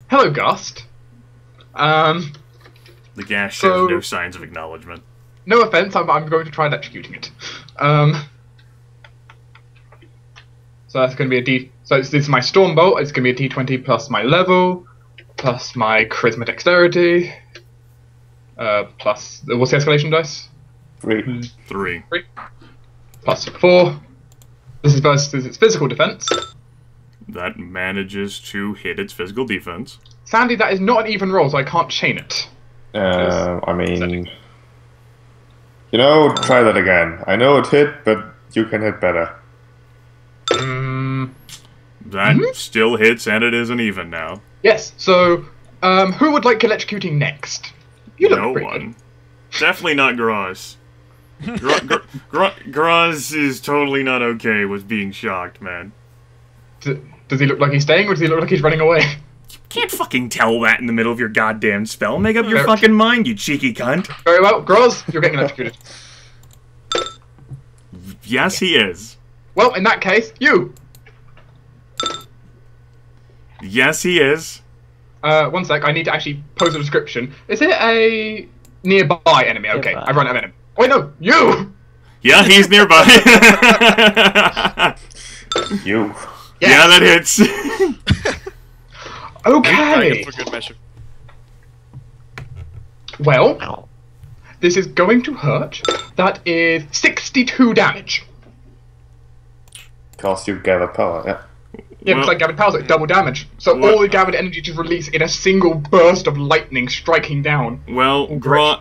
Hello, Gust. The gas shows no signs of acknowledgement. No offense, I'm going to try electrocuting it. So that's going to be a D. So this is my Storm Bolt. It's going to be a D20 plus my level, plus my Charisma Dexterity, plus what's the escalation dice? 3. 3. Plus 4. This is versus its physical defense. That manages to hit its physical defense. Sandy, that is not an even roll, so I can't chain it. I mean, you know, try that again. I know it hit, but you can hit better. That still hits, and it isn't even now. Yes. So, who would like electrocuting next? You look pretty one. good. Definitely not Graz. Graz is totally not okay with being shocked, man. Does he look like he's staying, or does he look like he's running away? You can't fucking tell that in the middle of your goddamn spell. Make up your fucking mind, you cheeky cunt. Very well, Graz, you're getting electrocuted. Yes, he is. Well, in that case, you. Yes, he is. 1 sec, I need to actually pose a description. Is it a nearby enemy? Okay, I've run out of enemy. Oh, wait, no, you! Yeah, he's nearby. You. Yes. Yeah, that hits. Okay. For good measure. Well, this is going to hurt. That is 62 damage. Because you gather power, yeah. Yeah, because I gathered power, so it's double damage. So all the gathered energy just release in a single burst of lightning striking down. Well,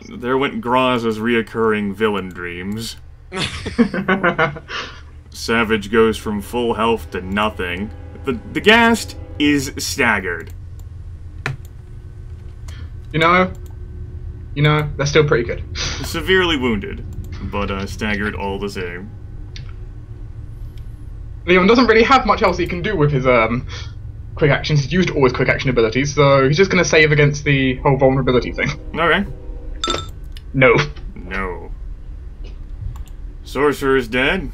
there went Graz's reoccurring villain dreams. Savage goes from full health to nothing. The Ghast is staggered. You know, that's still pretty good. Severely wounded, but staggered all the same. Leon doesn't really have much else he can do with his quick actions. He's used all his quick action abilities, so he's just going to save against the whole vulnerability thing. Okay. No. No. Sorcerer is dead.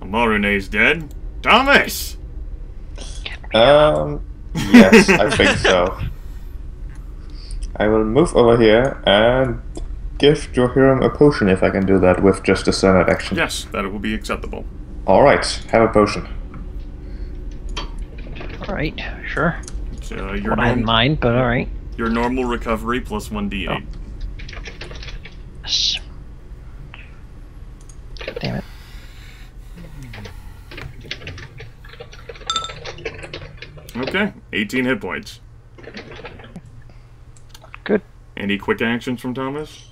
Amarune's dead. Thomas! Yes, I think so. I will move over here and give Dwohurim a potion if I can do that with just a standard action. Yes, that will be acceptable. Alright, have a potion. Alright, sure. Your What I had in mind, but alright. Your normal recovery plus 1d8. Oh. Yes. Damn it. Okay, 18 hit points. Good. Any quick actions from Thomas?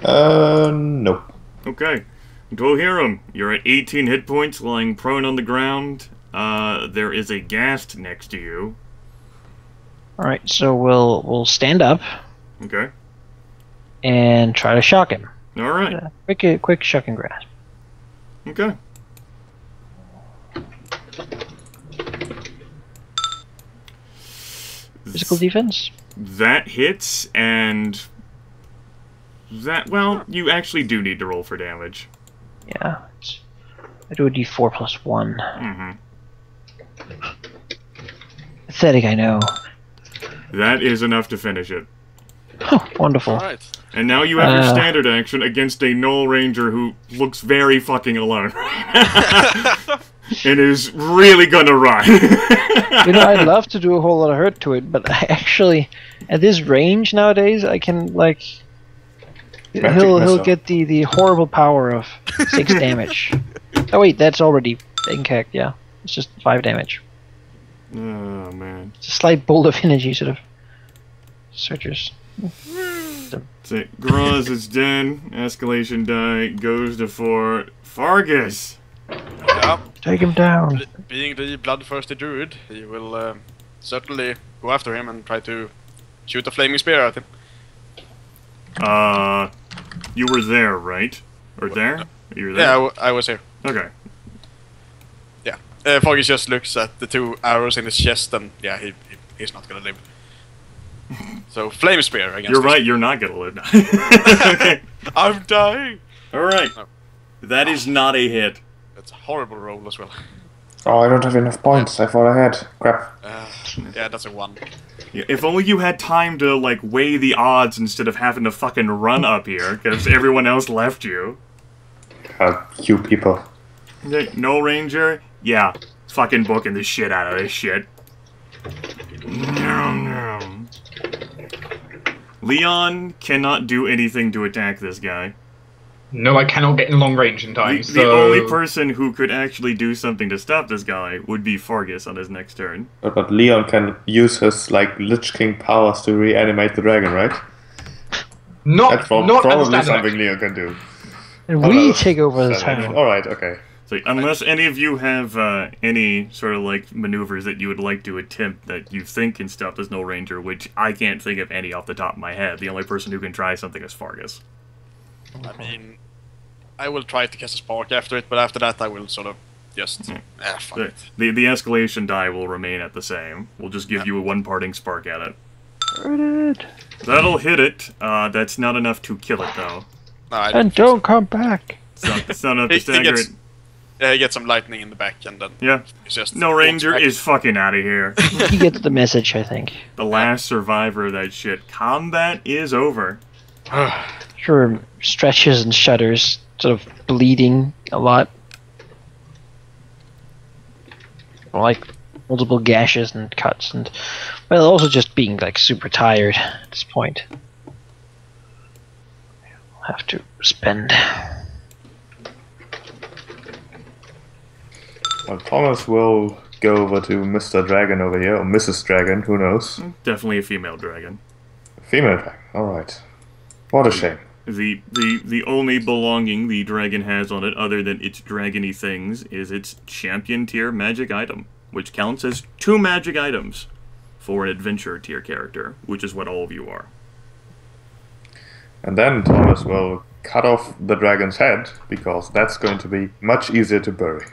Nope. Okay. Dwohurim, you're at 18 hit points, lying prone on the ground. There is a Ghast next to you. Alright, so we'll stand up Okay. and try to shock him. Alright. Quick shock and grasp. Okay. Physical defense? That hits, and that, well, you actually do need to roll for damage. Yeah. I do a d4 plus 1. Mm-hmm. Pathetic, I know. That is enough to finish it. Oh, wonderful. Alright. And now you have your standard action against a Gnoll Ranger who looks very fucking alone. And is really gonna run. You know, I'd love to do a whole lot of hurt to it, but I actually, at this range nowadays, I can, like... He'll get the horrible power of 6 damage. Oh wait, that's already incorrect, yeah. It's just 5 damage. Oh, man. It's a slight bolt of energy, sort of. Searchers. So, Graz is dead. Escalation die goes to 4. Fargus! Yeah. Take him down. Being the bloodthirsty druid, he will certainly go after him and try to shoot a flaming spear at him. You were there, right? Or there? You were there? Yeah, I was here. Okay. Yeah. Fargus just looks at the 2 arrows in his chest and, yeah, he's not gonna live. So, flame spear against You're right, him. you're not gonna live now. Okay. I'm dying! Alright. No. That is not a hit. That's a horrible roll as well. Oh, I don't have enough points. I thought I had. Crap. Yeah, that's a 1. Yeah, if only you had time to, like, weigh the odds instead of having to fucking run up here, because everyone else left you. You people. Okay, no ranger? Yeah, fucking booking the shit out of this shit. Leon cannot do anything to attack this guy. No, I cannot get in long range in time, The only person who could actually do something to stop this guy would be Fargus on his next turn. But Leon can use his, like, Lich King powers to reanimate the dragon, right? That's probably something Leon can do. And we take over the town. Alright, okay. So, unless any of you have any sort of, like, maneuvers that you would like to attempt that you think can stop this no ranger, which I can't think of any off the top of my head. The only person who can try something is Fargus. I mean, I will try to cast a spark after it, but after that I will sort of just... fuck it. The escalation die will remain at the same. We'll just give you a one parting spark at it. That'll hit it. That's not enough to kill it, though. No, I And don't come back. It's not enough to stagger it. Yeah, he gets some lightning in the back, and then it's just... No ranger is fucking out of here. He gets the message, I think. The last survivor of that shit. Combat is over. Sure, stretches and shudders, sort of bleeding a lot. Like multiple gashes and cuts, and well, also just being like super tired at this point. I'll have to spend. Well, Thomas will go over to Mr. Dragon over here, or Mrs. Dragon, who knows? Definitely a female dragon. Female dragon, alright. What a shame. The only belonging the dragon has on it, other than its dragony things, is its champion tier magic item, which counts as 2 magic items for an adventure tier character, which is what all of you are. And then Thomas will cut off the dragon's head, because that's going to be much easier to bury.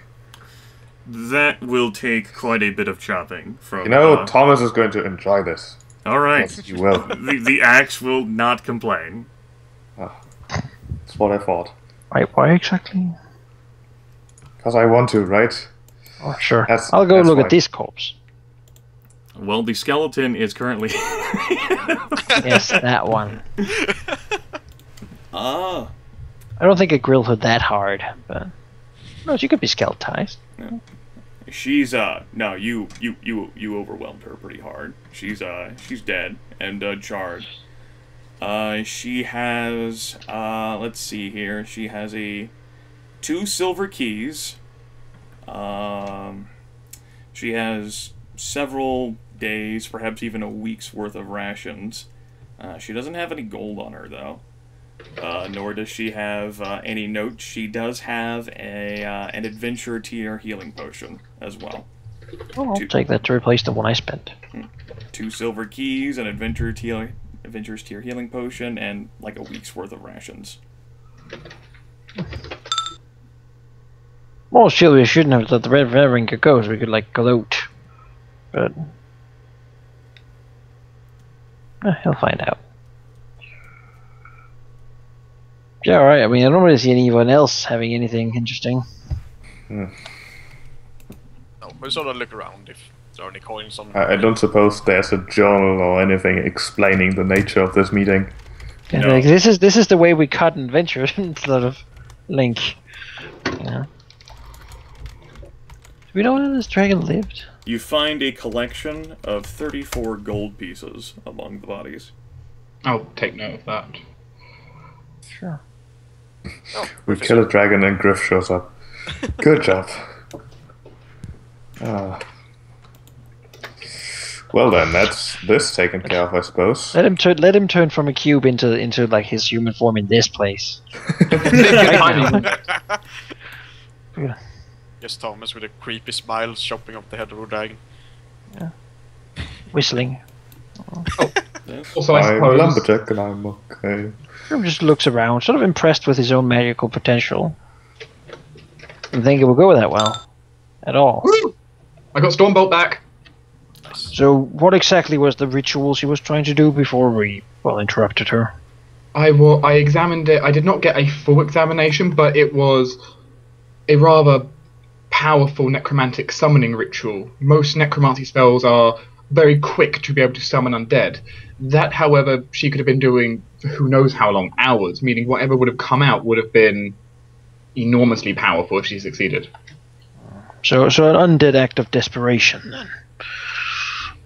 That will take quite a bit of chopping from... You know, Thomas is going to enjoy this. Alright. Yes, you will. The axe will not complain. That's what I thought. Why exactly? Because I want to, right? Oh, sure. That's I'll go look why. at this corpse. Well, the skeleton is currently... Yes, that one. Ah. I don't think a grill hit that hard, but no, she could be skeletized. No. She's no, you overwhelmed her pretty hard. She's dead and charred. She has let's see here. She has 2 silver keys. She has several days, perhaps even a week's worth of rations. She doesn't have any gold on her though. Nor does she have any notes. She does have an adventure tier healing potion as well. Oh, I'll take that to replace the one I spent. 2 silver keys, an adventurer's tier healing potion, and like a week's worth of rations. Well, sure, we shouldn't have let the red ring go, so we could like gloat. But he'll find out. Yeah, alright. I mean, I don't really see anyone else having anything interesting. No, we'll sort of look around if there are any coins on... I don't suppose there's a journal or anything explaining the nature of this meeting. Yeah, No. like, this is the way we cut adventure instead of Link. Yeah. Do we know where this dragon lived? You find a collection of 34 gold pieces among the bodies. I'll take note of that. Sure. We kill a dragon and Gryph shows up. Good job. Well then, that's this taken care of, I suppose. Let him turn from a cube into like his human form in this place. Just Thomas with a creepy smile chopping up the head of a dragon. Yeah. Whistling. Also, I I'm a suppose lumberjack and I'm okay. Grim just looks around, sort of impressed with his own magical potential. Didn't think it would go that well. At all. I got Stormbolt back. So, what exactly was the ritual she was trying to do before we, well, interrupted her? I examined it. I did not get a full examination, but it was a rather powerful necromantic summoning ritual. Most necromancy spells are very quick to be able to summon undead. That, however, she could have been doing for who knows how long, hours, meaning whatever would have come out would have been enormously powerful if she succeeded. So an undead act of desperation, then.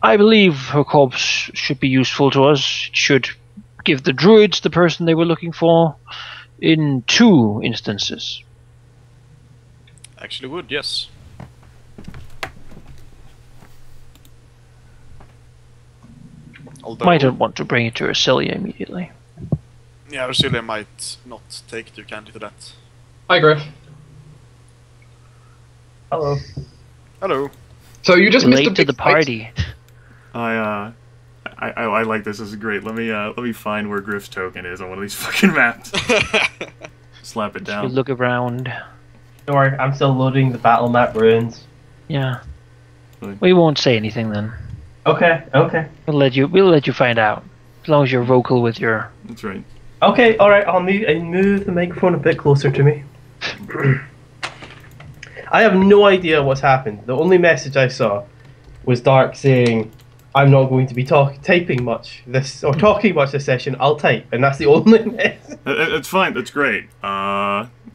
I believe her corpse should be useful to us. It should give the druids the person they were looking for in 2 instances. Actually would, yes. Although, Might not want to bring it to Ursilia immediately. yeah, Ursilia might not take your candy to that. Hi, Gryph. Hello. Hello. So you just missed Late a to big the fight. party. I like this. This is great. Let me find where Gryph's token is on one of these fucking maps. Slap it You down. look around. Don't worry, I'm still loading the battle map ruins. Yeah. Really? We won't say anything then. Okay, okay. We'll let you find out. As long as you're vocal with your... That's right. Okay, alright, I'll move the microphone a bit closer to me. I have no idea what's happened. The only message I saw was Dark saying, I'm not going to be typing much talking much this session, I'll type, and that's the only message. That's fine. That's great.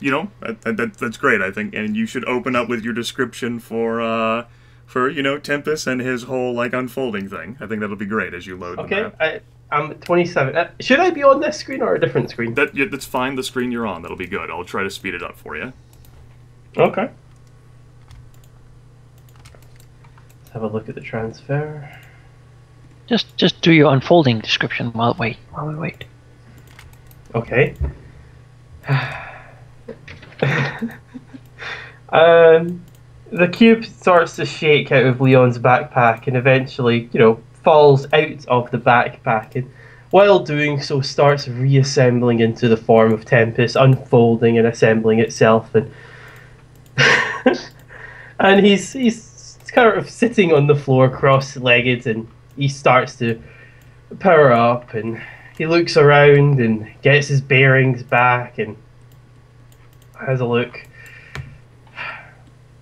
You know, that's great. I think, and you should open up with your description for Tempus and his whole like unfolding thing. I think that'll be great as you load. Okay, the map. I'm 27. Should I be on this screen or a different screen? That's fine. The screen you're on, that'll be good. I'll try to speed it up for you. Okay. Let's have a look at the transfer. Just do your unfolding description while we wait. Okay. The cube starts to shake out of Leon's backpack and eventually, falls out of the backpack, and while doing so starts reassembling into the form of Tempus, unfolding and assembling itself, and and he's kind of sitting on the floor cross-legged, and he starts to power up, and he looks around and gets his bearings back and has a look.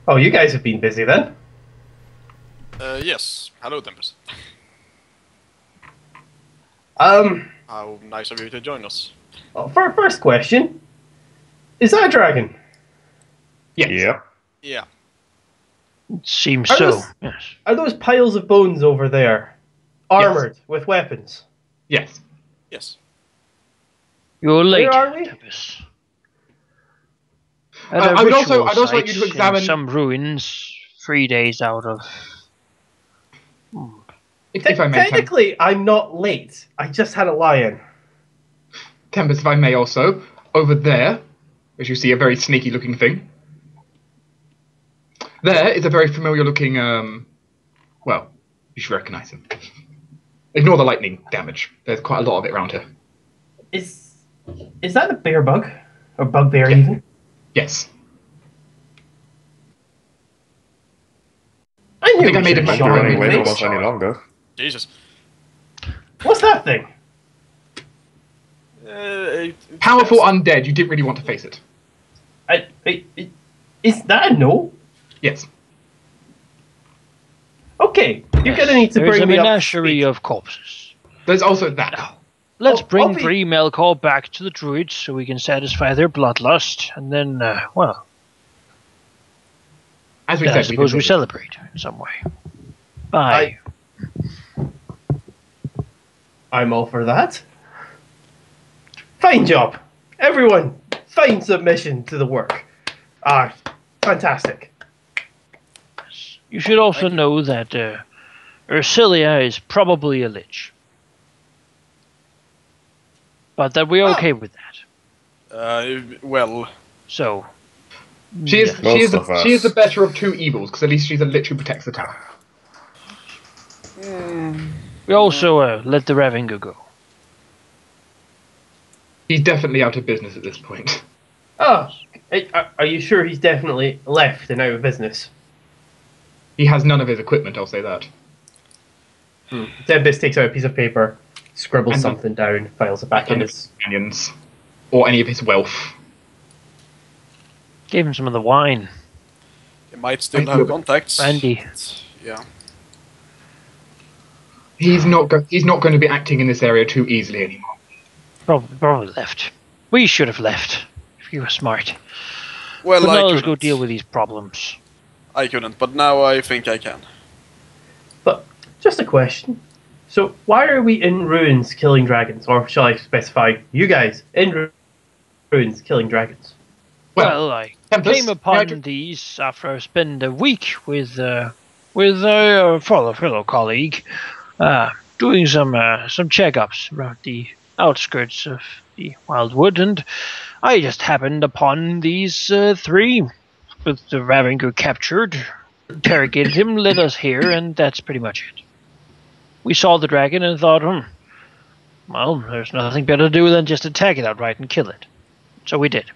Oh, you guys have been busy then? Yes. Hello, Tempus. How nice of you to join us. Well, for our first question, is that a dragon? Yes. Yep. Yeah. Seems Are so. those- Yes. Are those piles of bones over there armored with weapons? Yes. Yes. You're late. Where are we? Tempus. I would also like you to site in examine- some ruins 3 days out of. If I may, Technically, I'm not late. I just had a lie-in. Tempus, if I may also, over there, as you see, a very sneaky looking thing. There is a very familiar looking, well, you should recognize him. Ignore the lightning damage. There's quite a lot of it around here. Is that a bear bug? Or bugbear Yeah. even? Yes. I knew think I we made should it have my shot door him Don't in wait the almost face. any longer. Jesus. What's that thing? Powerful undead, you didn't really want to face it. Is that a no? Yes. Okay, you're gonna need to There's a bring me up. to menagerie speed. of corpses. There's also that. Let's Oh, bring I'll be- Bree Melkor back to the druids so we can satisfy their bloodlust, and then, As we then I said, suppose we did. celebrate in some way. Aye. I'm all for that. Fine job. Everyone, fine submission to the work. Fantastic. You should also know that Ursilia is probably a lich. But that we're okay with that. Well, So, She is, Most she, is of the, us. she is the better of two evils, because at least she's a lich who protects the town. we also let the Ravenger go. He's definitely out of business at this point. Oh, are you sure he's definitely left and out of business? He has none of his equipment, I'll say that. Tempus takes out a piece of paper, scribbles And- something down, files it back in None of his... his companions, or any of his wealth. Gave him some of the wine. He might still have contacts. Randy. Yeah. He's not going to be acting in this area too easily anymore. Probably left. We should have left if you were smart. Well, but I now couldn't. let's go deal with these problems. I couldn't, but now I think I can. But just a question. So why are we in ruins killing dragons? Or shall I specify you guys in ruins killing dragons? Well, I Tempus, came upon these after I spent a week with a fellow colleague, doing some checkups around the outskirts of the Wildwood, and I just happened upon these three with the Ravenger captured, interrogated him, led us here, and that's pretty much it. We saw the dragon and thought, well, there's nothing better to do than just attack it outright and kill it. So we did.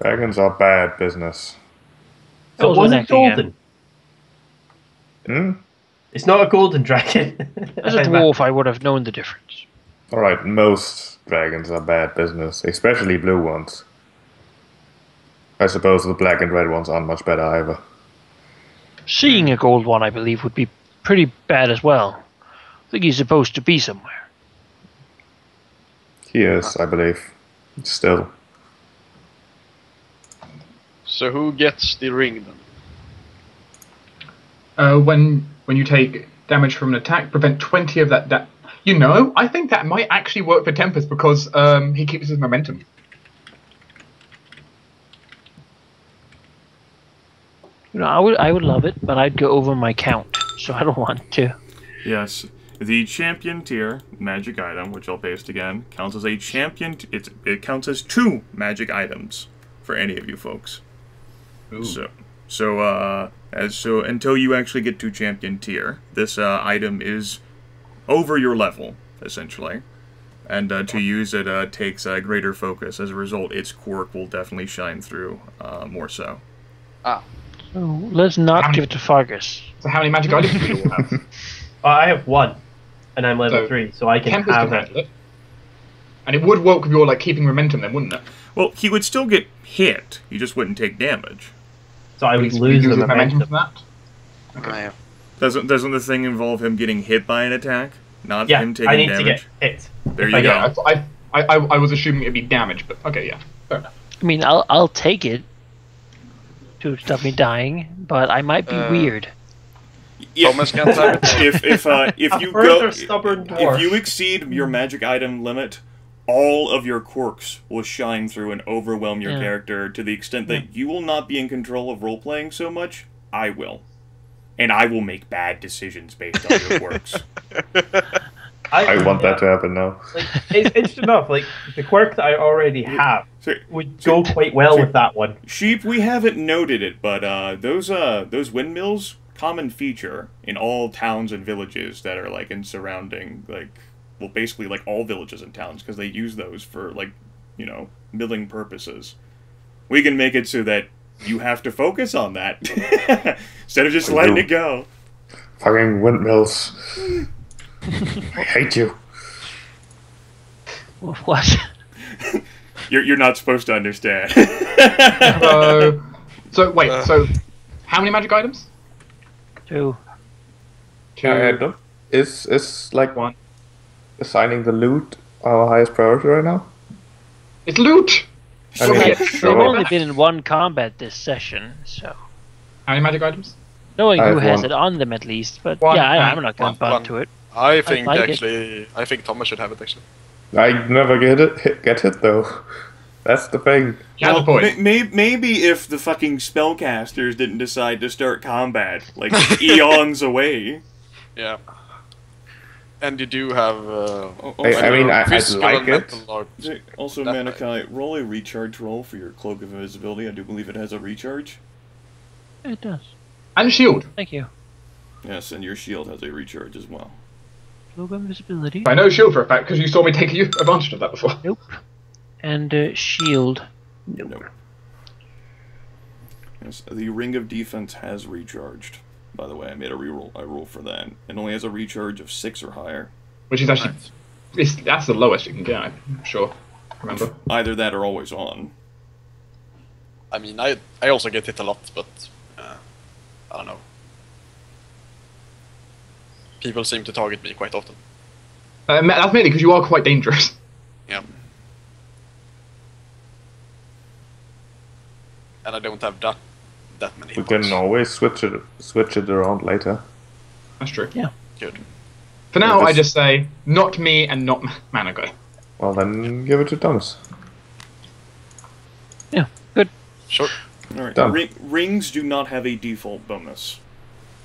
Dragons are bad business. So it wasn't golden. Hmm? It's not a golden dragon. As a dwarf, I would have known the difference. Alright, most dragons are bad business, especially blue ones. I suppose the black and red ones aren't much better either. Seeing a gold one, I believe, would be pretty bad as well. I think he's supposed to be somewhere. He is, I believe. Still. So who gets the ring then? When you take damage from an attack, prevent 20 of that. You know, I think that might actually work for Tempus because he keeps his momentum. You know, I would love it, but I'd go over my count, so I don't want to. Yes, the champion tier magic item, which I'll paste again, counts as a champion. It counts as 2 magic items for any of you folks. Ooh. So until you actually get to champion tier, this item is over your level essentially, and to use it takes greater focus. As a result, its quirk will definitely shine through more so. Ah. So let's not give it to Fargus. So how many magic items do you all have? I have 1, and I'm level So, 3, so I can Tempus have can it. handle it. And it would work with your keeping momentum then, wouldn't it? Well, he would still get hit. He just wouldn't take damage. So I would Would lose he the use momentum. for that? Okay. Doesn't the thing involve him getting hit by an attack, not Yeah, him taking I need damage? to get hit. There If you I go. get- I was assuming it'd be damage, but okay, yeah, fair enough. I mean, I'll take it to stop me dying, but I might be weird. Yeah. Thomas can't have it. if you further stubborn dwarf. if you exceed your magic item limit, all of your quirks will shine through and overwhelm your character to the extent that you will not be in control of role playing so much. I will, and I will make bad decisions based on your quirks. I want that to happen now. Like, it's interesting enough. Like the quirk that I already have would go quite well with that one. Sheep, we haven't noted it, but those windmills, common feature in all towns and villages that are like in surrounding, like, well, basically like all villages and towns, because they use those for, like, you know, milling purposes. We can make it so that you have to focus on that instead of just letting it go. Fucking windmills. I hate you. What? You're not supposed to understand. So wait, so how many magic items? 2. Is like One. assigning the loot our highest priority right now? It's loot! I mean, Okay, They've sure. only been in 1 combat this session, so How many magic items? knowing I who have has 1. it on them at least. But One. yeah, I'm not going to One. butt to it. I think like it. actually, I think Thomas should have it actually. I never get hit though. That's the thing. That's the point. Maybe if the fucking spellcasters didn't decide to start combat, like, eons away. Yeah. And you do have. I mean, I'd physical like and it. mental are- Also, That- Manaki, roll a recharge roll for your Cloak of Invisibility. I do believe it has a recharge. It does. And shield. Thank you. Yes, and your shield has a recharge as well. Cloak of Invisibility. I know shield for a fact because you saw me take advantage of that before. Nope. And shield. Nope. Nope. Yes, the Ring of Defense has recharged. By the way, I made a roll for that. It only has a recharge of 6 or higher. Which is actually, that's the lowest you can get, I'm sure. Remember? Either that or always on. I mean, I also get hit a lot, but I don't know. People seem to target me quite often. That's mainly because you are quite dangerous. Yeah. And I don't have that many. We can always switch it around later. That's true. Yeah. Good. For now, I just say, not me and not Manaki. Well, then give it to Thomas. Yeah, good. Sure. Alright, Done. rings do not have a default bonus.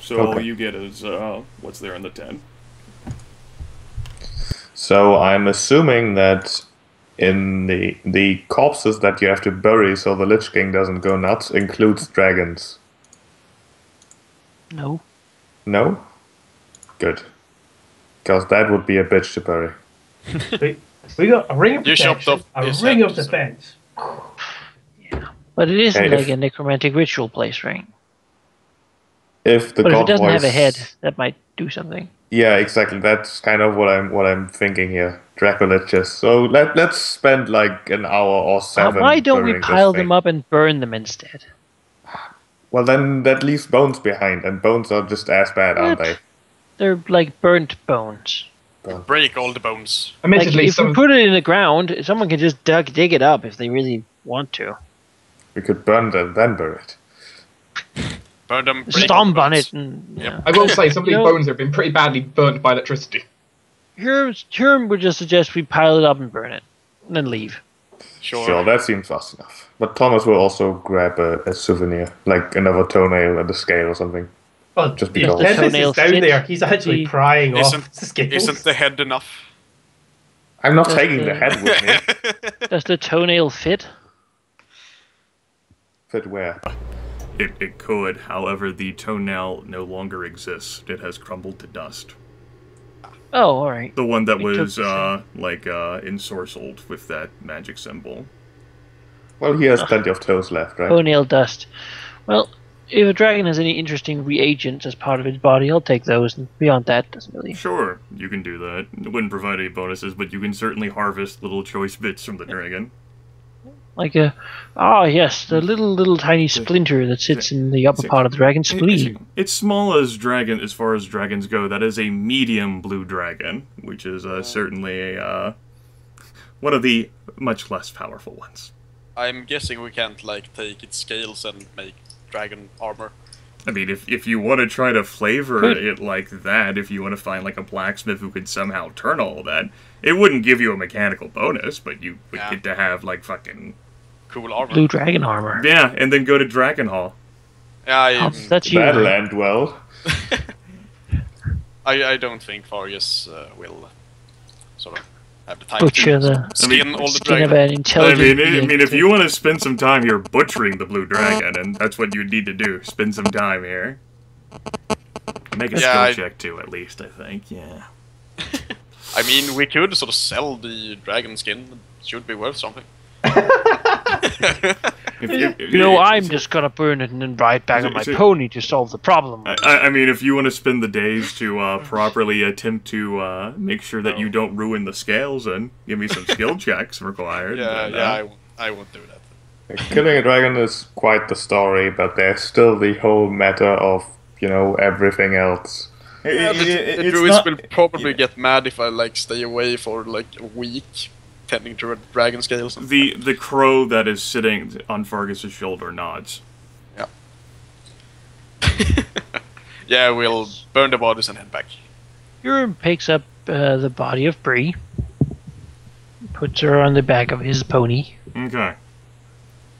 So all Okay. you get is what's there in the 10. So I'm assuming that in the corpses that you have to bury so the Lich King doesn't go nuts includes dragons. No. No? Good. Because that would be a bitch to bury. We got a ring of You chopped protection, off a his ring head, of so- defense. But it isn't Okay, like if- a necromantic ritual place, right? If the But if god it doesn't have a voice- head, that might do something. Yeah, exactly. That's kind of what I'm thinking here. Dracoliches. So let's spend like an hour or 7. Why don't we burying this pile thing. them up and burn them instead? Well, then that leaves bones behind, and bones are just as bad, aren't What? they? They're like burnt bones. Break all the bones. Like, Admittedly, if we some put it in the ground, someone can just dig it up if they really want to. We could burn them, then bury it. Burn them. break all the Stomp on bones. it. And, Yep. yeah. I will say some of these You know- bones have been pretty badly burnt by electricity. Here would just suggest we pile it up and burn it. And then leave. Sure, that seems fast enough. But Thomas will also grab a souvenir, like another toenail and a scale or something. Well, Just if because. Tempus Toenail is down fit there. He's actually the- prying off Isn't the scales. isn't the head enough? I'm not Just, taking the head with me. Does the toenail fit? Fit where? It could, however, the toenail no longer exists. It has crumbled to dust. Oh, alright. The one that We took was the ensorcelled with that magic symbol. Well, he has plenty of toes left, right? Toenail dust. Well, if a dragon has any interesting reagents as part of its body, I'll take those. And beyond that, doesn't really. Sure, you can do that. It wouldn't provide any bonuses, but you can certainly harvest little choice bits from the dragon. Like a. Ah, yes, the little tiny splinter that sits in the upper part of the dragon's spleen. It's small as far as dragons go. That is a medium blue dragon, which is certainly a one of the much less powerful ones. I'm guessing we can't like take its scales and make dragon armor. I mean, if you want to try to flavor Could- it like that, if you want to find like a blacksmith who could somehow turn all that, it wouldn't give you a mechanical bonus, but you would Yeah. get to have like fucking Cool armor. Blue dragon armor. yeah, and then go to Dragon Hall. Yeah, That's you. That'll right? end well. I don't think Fargus will sort of have the time Butcher to the skin all the skin of dragon. an intelligent I mean, being. if you want to spend some time here butchering the blue dragon, and that's what you need to do, spend some time here. Make a Yeah, skill check too, at least. I think, yeah. I mean, we could sort of sell the dragon skin. It should be worth something. If- You know, I'm just gonna burn it and then ride back on my So- pony to solve the problem. I mean, if you want to spend the days to properly attempt to make sure that you don't ruin the scales, and give me some skill checks required. Yeah, then, yeah, I won't do that. Killing a dragon is quite the story, but there's still the whole matter of, everything else. Yeah, the druids will probably get mad if I like stay away for like a week, tending to dragon scales. The crow that is sitting on Fargus's shoulder nods. Yeah, we'll burn the bodies and head back. Urim picks up the body of Bree, puts her on the back of his pony, Okay.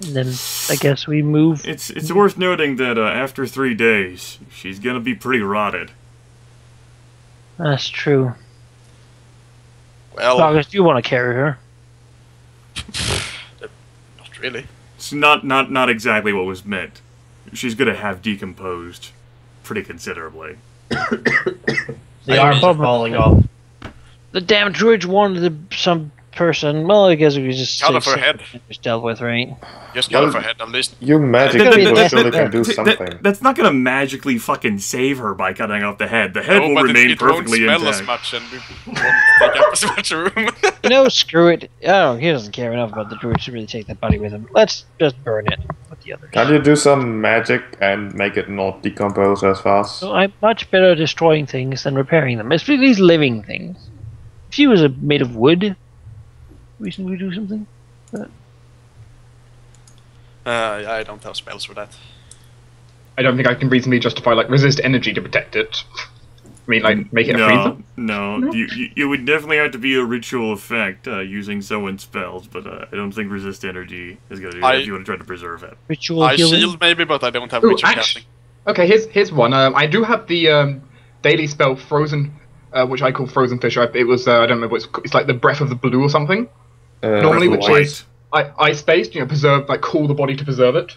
and then I guess we move. It's worth noting that after 3 days, she's gonna be pretty rotted. That's true. Well, August, do you want to carry her? not really. It's not exactly what was meant. She's gonna have decomposed pretty considerably. The arms are falling off. The damn druids wanted some person. Well, I guess we just Cut off her head. just dealt with, right? Just cut off her head at least. You magic That- people that- surely that- can do something. That's not gonna magically fucking save her by cutting off the head. The head No, will but remain it won't perfectly smell as intact. much and we won't take up as much room. You know, screw it. Oh, he doesn't care enough about the druids to really take that body with him. Let's just burn it with the the others. Can you do some magic and make it not decompose as fast? So I'm much better at destroying things than repairing them, especially these living things. If she was made of wood, reasonably do something. But I don't have spells for that. I don't think I can reasonably justify like resist energy to protect it. I mean, like make it a freezer. No. You would definitely have to be a ritual effect using someone's spells, but I don't think resist energy is going to do that if you want to try to preserve it. ritual I healing. shield maybe, but I don't have Ooh, ritual actually, casting. okay, here's one. I do have the daily spell Frozen, which I call Frozen Fish. It was I don't remember what it's like the Breath of the Blue or something. Normally, which is ice based. Preserve, like cool the body to preserve it.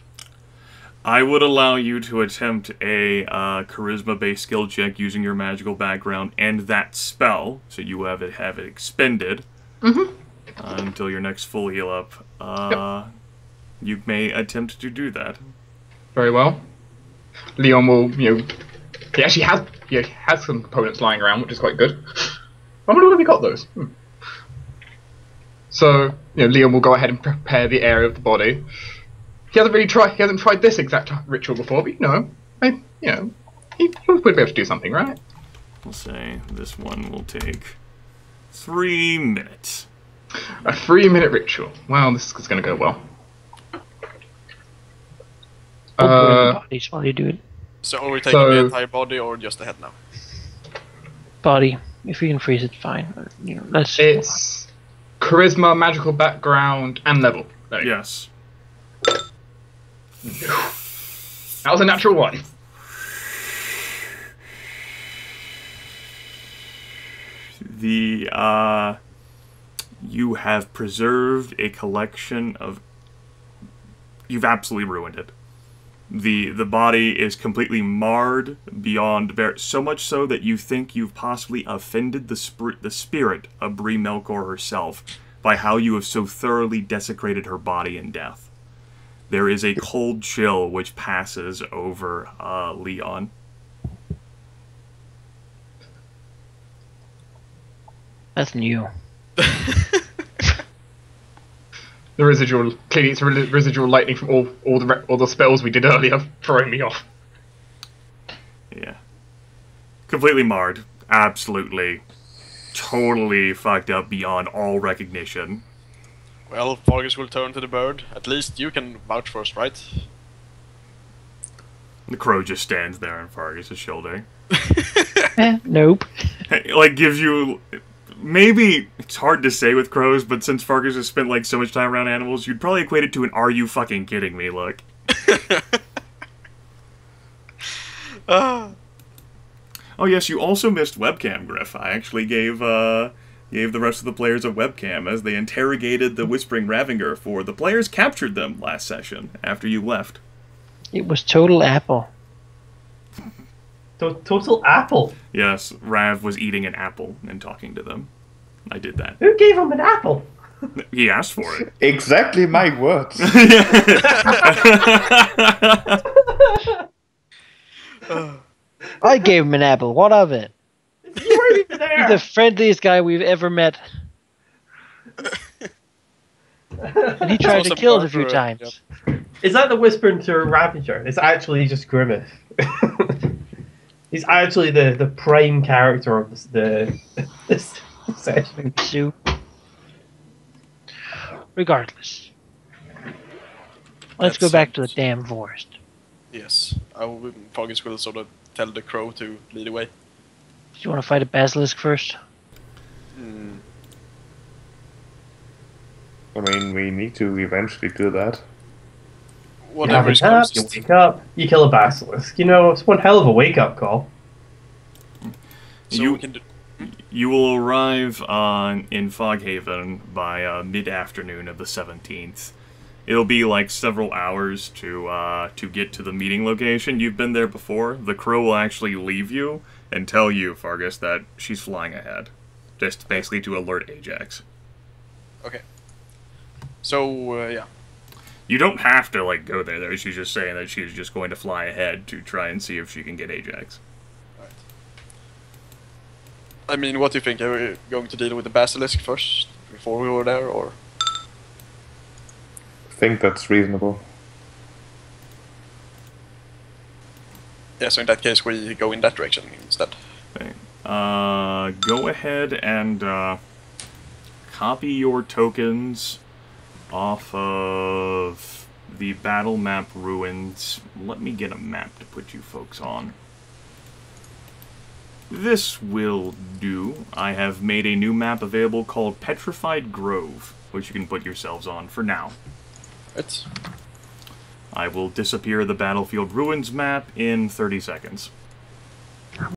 I would allow you to attempt a charisma-based skill check using your magical background and that spell, so you have it expended until your next full heal up. You may attempt to do that. Very well. Leon will, he actually has some components lying around, which is quite good. I wonder where we got those. So, Leon will go ahead and prepare the area of the body. He hasn't tried this exact ritual before, but he would be able to do something, right? We'll say this one will take 3 minutes. A 3-minute ritual. Well, this is going to go well. Bodies while you do it. So are we taking the entire body or just the head now? Body. If you can freeze it, fine. Let's. It's charisma, magical background, and level. Yes. That was a natural one. You have preserved a collection of... You've absolutely ruined it. The body is completely marred beyond... So much so that you think you've possibly offended the spirit of Bree Melkor herself by how you have so thoroughly desecrated her body in death. There is a cold chill which passes over Leon. That's new. The residual, clearly it's residual lightning from all the spells we did earlier, throwing me off. Yeah. Completely marred. Absolutely. Totally fucked up beyond all recognition. Well, Fargus will turn to the bird. At least you can vouch for us, right? The crow just stands there on Fargus' shoulder. Nope. Like, gives you... Maybe it's hard to say with crows, but since Fargus has spent like so much time around animals, you'd probably equate it to an "Are you fucking kidding me?" look. Oh yes, you also missed webcam, Gryph. I actually gave the rest of the players a webcam as they interrogated the Whispering Ravenger for the players captured them last session after you left. It was total apple. Total apple? Yes, Rav was eating an apple and talking to them. I did that. Who gave him an apple? He asked for it. Exactly my words. I gave him an apple. What of it? You weren't even there! He's the friendliest guy we've ever met. And he tried to kill us a few times. Yep. Is that the Whispering to Ravager? It's actually just Grimith. He's actually the prime character of this session. Regardless. Let's go back to the damn forest. Yes. Fargus will sort of tell the crow to lead the way. Do you want to fight a basilisk first? I mean, we need to eventually do that. Whatever is you closest. wake up, you kill a basilisk. It's one hell of a wake-up call. So we can do... You will arrive in Foghaven by mid-afternoon of the 17th. It'll be like several hours to get to the meeting location. You've been there before. The crow will actually leave you and tell you, Fargus, that she's flying ahead. Just basically to alert Ajax. Okay. So, yeah. You don't have to, like, go there, though. She's just saying that she's just going to fly ahead to try and see if she can get Ajax. Right. I mean, what do you think? Are we going to deal with the basilisk first, before we were there, or...? I think that's reasonable. Yeah, so in that case we go in that direction instead. Okay. Go ahead and copy your tokens off of the battle map ruins. Let me get a map to put you folks on. This will do. I have made a new map available called Petrified Grove, which you can put yourselves on for now. It's I will disappear the Battlefield Ruins map in 30 seconds.